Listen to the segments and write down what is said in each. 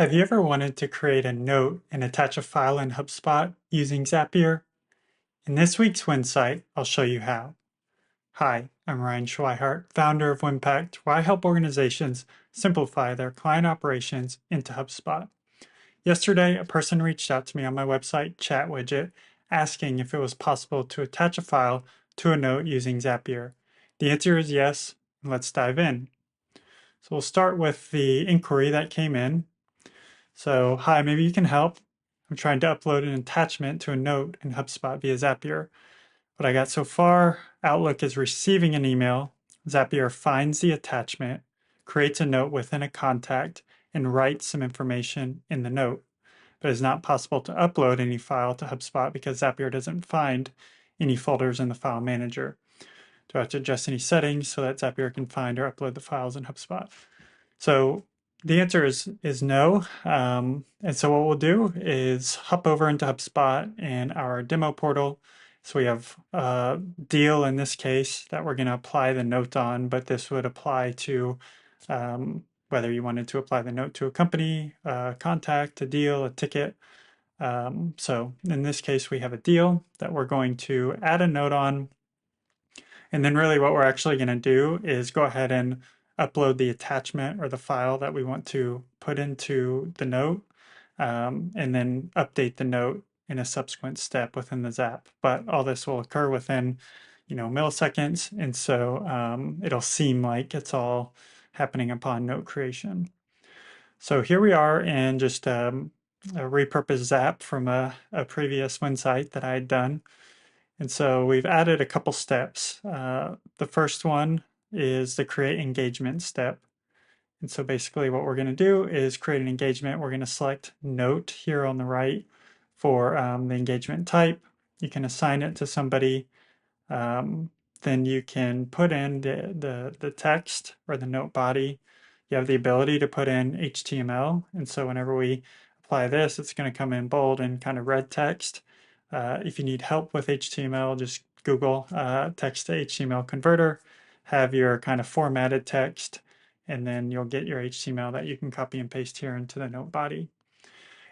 Have you ever wanted to create a note and attach a file in HubSpot using Zapier? In this week's WHInsight, I'll show you how. Hi, I'm Ryan Schweihart, founder of WHImpact, where I help organizations simplify their client operations into HubSpot. Yesterday, a person reached out to me on my website chat widget asking if it was possible to attach a file to a note using Zapier. The answer is yes. Let's dive in. So we'll start with the inquiry that came in. So, hi, maybe you can help. I'm trying to upload an attachment to a note in HubSpot via Zapier. What I got so far, Outlook is receiving an email. Zapier finds the attachment, creates a note within a contact, and writes some information in the note. But it's not possible to upload any file to HubSpot because Zapier doesn't find any folders in the file manager. Do I have to adjust any settings so that Zapier can find or upload the files in HubSpot? So the answer is no. And so what we'll do is hop over into HubSpot and our demo portal. So we have a deal in this case that we're going to apply the note on, but this would apply to whether you wanted to apply the note to a company, a contact, a deal, a ticket. So in this case, we have a deal that we're going to add a note on. And then really what we're actually going to do is go ahead and upload the attachment or the file that we want to put into the note, and then update the note in a subsequent step within the Zap. But all this will occur within, milliseconds, and so it'll seem like it's all happening upon note creation. So here we are in just a repurposed Zap from a previous WHInsight that I had done. And so we've added a couple steps. The first one is the create engagement step. And so basically what we're going to do is create an engagement. We're going to select note here on the right for the engagement type. You can assign it to somebody. Then you can put in the text or the note body. You have the ability to put in HTML. And so whenever we apply this, it's going to come in bold and kind of red text. If you need help with HTML, just Google text to HTML converter, have your kind of formatted text, and then you'll get your HTML that you can copy and paste here into the note body.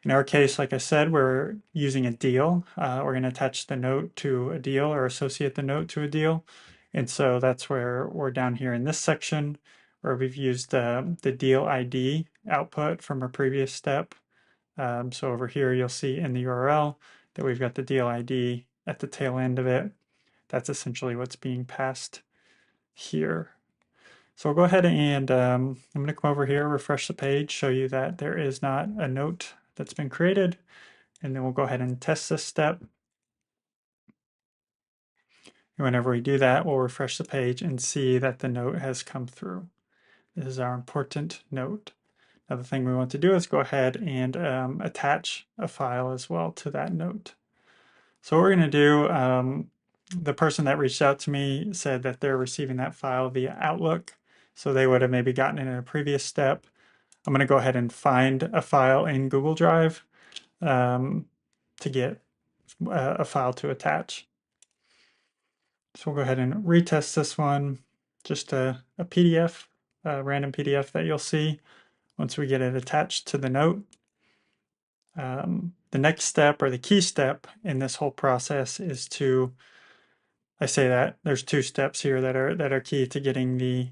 In our case, like I said, we're using a deal. We're going to attach the note to a deal or associate the note to a deal. And so that's where we're down here in this section where we've used the deal ID output from a previous step. So over here, you'll see in the URL that we've got the deal ID at the tail end of it. That's essentially what's being passed here. So we'll go ahead and I'm going to come over here, refresh the page, show you that there is not a note that's been created. And then we'll go ahead and test this step. And whenever we do that, we'll refresh the page and see that the note has come through. This is our important note. Now the thing we want to do is go ahead and attach a file as well to that note. So what we're going to do, the person that reached out to me said that they're receiving that file via Outlook. So they would have maybe gotten it in a previous step. I'm going to go ahead and find a file in Google Drive to get a file to attach. So we'll go ahead and retest this one, just a PDF, a random PDF that you'll see once we get it attached to the note. The next step or the key step in this whole process is to, I say that there's two steps here that are key to getting the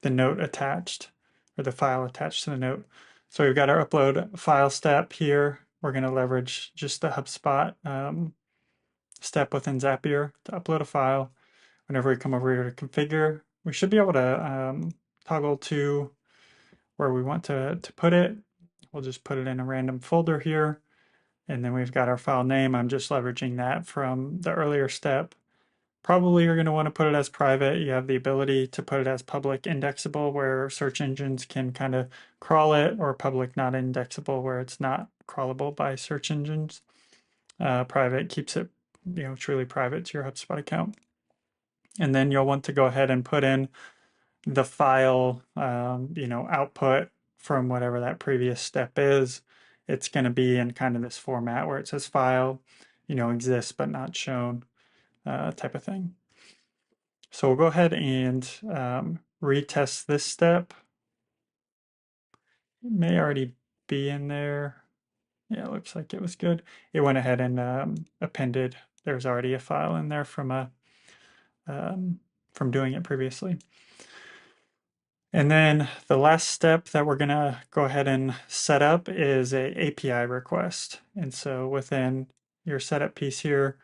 note attached or the file attached to the note. So we've got our upload file step here. We're going to leverage just the HubSpot step within Zapier to upload a file. Whenever we come over here to configure, we should be able to toggle to where we want to put it. We'll just put it in a random folder here. And then we've got our file name. I'm just leveraging that from the earlier step. Probably you're going to want to put it as private. You have the ability to put it as public indexable where search engines can kind of crawl it, or public not indexable where it's not crawlable by search engines. Private keeps it truly private to your HubSpot account. And then you'll want to go ahead and put in the file output from whatever that previous step is. It's going to be in kind of this format where it says file, exists but not shown type of thing. So we'll go ahead and retest this step. may already be in there. Yeah, it looks like it was good. It went ahead and appended. There's already a file in there from doing it previously. And then the last step that we're going to go ahead and set up is a API request. And so within your setup piece here,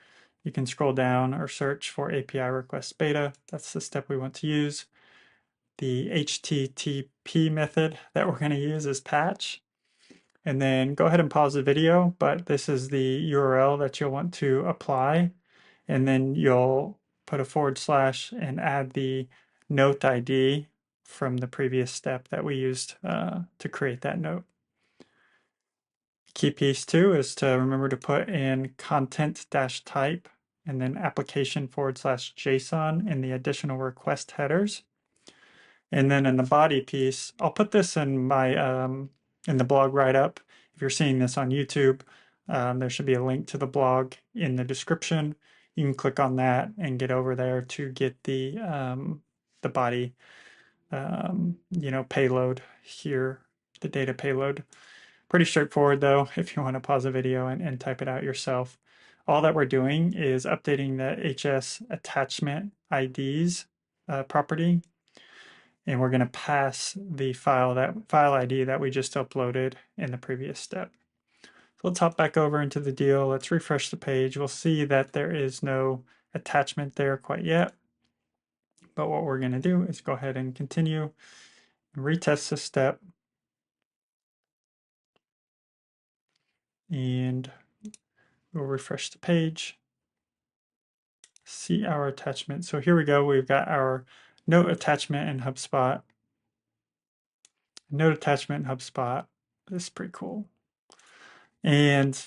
you can scroll down or search for API request beta. That's the step we want to use. The HTTP method that we're going to use is patch. And then go ahead and pause the video, but this is the URL that you'll want to apply. And then you'll put a / and add the note ID from the previous step that we used to create that note. Key piece too is to remember to put in content-type and then application / JSON in the additional request headers. And then in the body piece, I'll put this in my in the blog write-up. If you're seeing this on YouTube, there should be a link to the blog in the description. You can click on that and get over there to get the body, payload here, the data payload. Pretty straightforward though, if you want to pause the video and type it out yourself. All that we're doing is updating the HS attachment IDs property, and we're going to pass the file ID that we just uploaded in the previous step. So let's hop back over into the deal. Let's refresh the page. We'll see that there is no attachment there quite yet. But what we're going to do is go ahead and continue and retest this step. And we'll refresh the page. See our attachment. So here we go. We've got our note attachment in HubSpot. Note attachment in HubSpot. This is pretty cool. And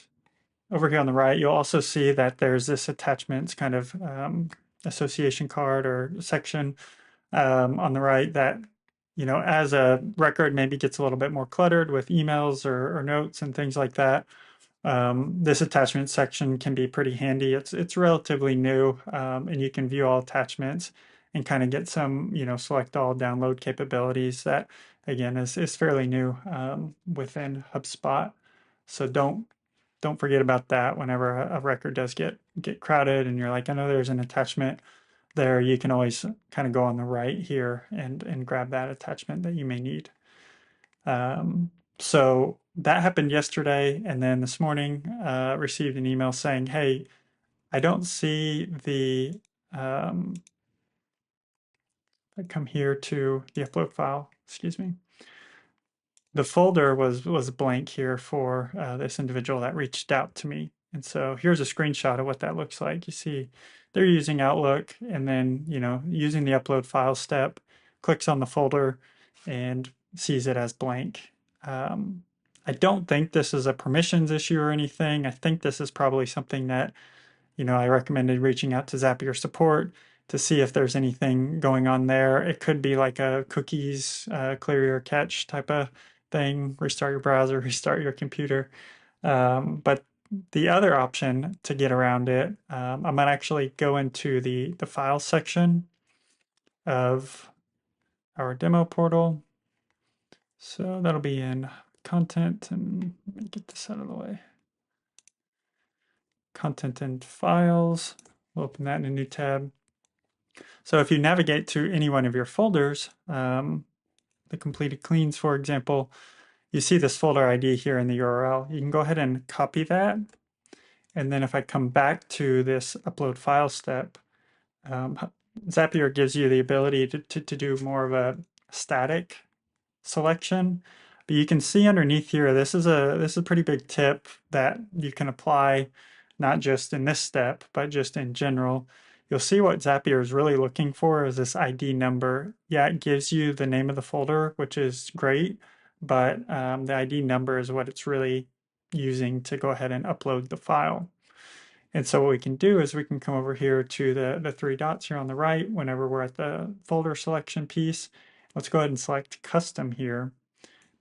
over here on the right, you'll also see that there's this attachments kind of association card or section on the right that, as a record maybe gets a little bit more cluttered with emails or notes and things like that. This attachment section can be pretty handy. It's relatively new, and you can view all attachments and kind of get some, select all download capabilities that, again, is fairly new within HubSpot. So don't forget about that whenever a record does get crowded and you're like, I know there's an attachment there. You can always kind of go on the right here and grab that attachment that you may need. So that happened yesterday, and then this morning received an email saying, hey, I don't see the, I come here to the upload file, excuse me. The folder was blank here for this individual that reached out to me. And so here's a screenshot of what that looks like. You see they're using Outlook and then, using the upload file step, clicks on the folder and sees it as blank. I don't think this is a permissions issue or anything. I think this is probably something that, I recommended reaching out to Zapier support to see if there's anything going on there. It could be like a cookies clear your cache type of thing, restart your browser, restart your computer. But the other option to get around it, I might actually go into the file section of our demo portal. So that'll be in content, and let me get this out of the way. Content and files. We'll open that in a new tab. So if you navigate to any one of your folders, the completed cleans, for example, you see this folder ID here in the URL. You can go ahead and copy that. And then if I come back to this upload file step, Zapier gives you the ability to do more of a static selection. But you can see underneath here, this is a pretty big tip that you can apply, not just in this step, but just in general. You'll see what Zapier is really looking for is this ID number. Yeah, it gives you the name of the folder, which is great, but the ID number is what it's really using to go ahead and upload the file. And so what we can do is we can come over here to the three dots here on the right whenever we're at the folder selection piece. Let's go ahead and select custom here.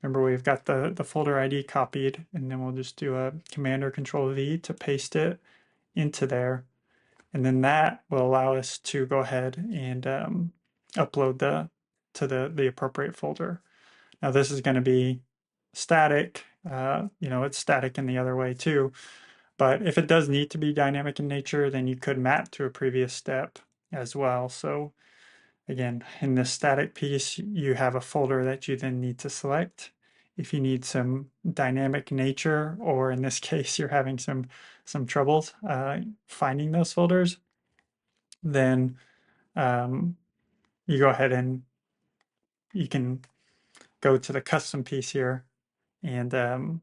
Remember, we've got the folder ID copied, and then we'll just do a Command or Control V to paste it into there. And then that will allow us to go ahead and upload to the appropriate folder. Now this is going to be static, it's static in the other way too. But if it does need to be dynamic in nature, then you could map to a previous step as well. So again, in this static piece, you have a folder that you then need to select. If you need some dynamic nature, or in this case, you're having some troubles finding those folders, then you go ahead and you can go to the custom piece here and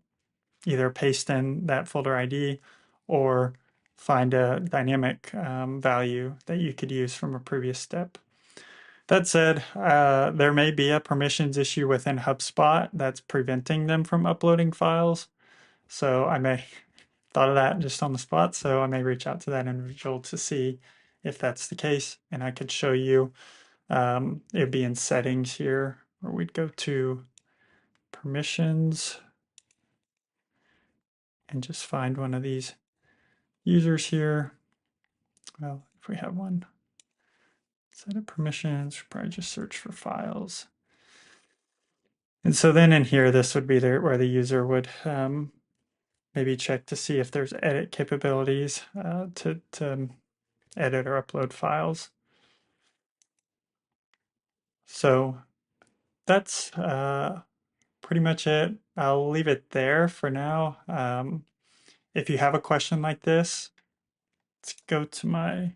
either paste in that folder ID or find a dynamic value that you could use from a previous step. That said, there may be a permissions issue within HubSpot that's preventing them from uploading files. So I may thought of that just on the spot. So I may reach out to that individual to see if that's the case, and I could show you. It'd be in settings here, or we'd go to permissions and just find one of these users here. Well, if we have one, set of permissions, probably just search for files. And so then in here, this would be where the user would maybe check to see if there's edit capabilities to edit or upload files. So that's pretty much it. I'll leave it there for now. If you have a question like this, let's go to my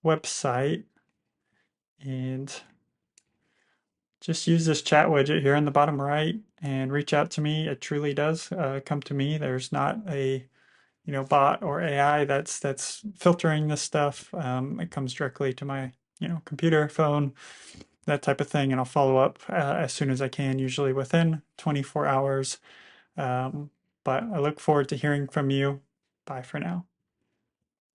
website and just use this chat widget here in the bottom right and reach out to me. It truly does come to me. There's not a bot or AI that's filtering this stuff. It comes directly to my computer, phone, that type of thing, and I'll follow up as soon as I can, usually within 24 hours. But I look forward to hearing from you. Bye for now.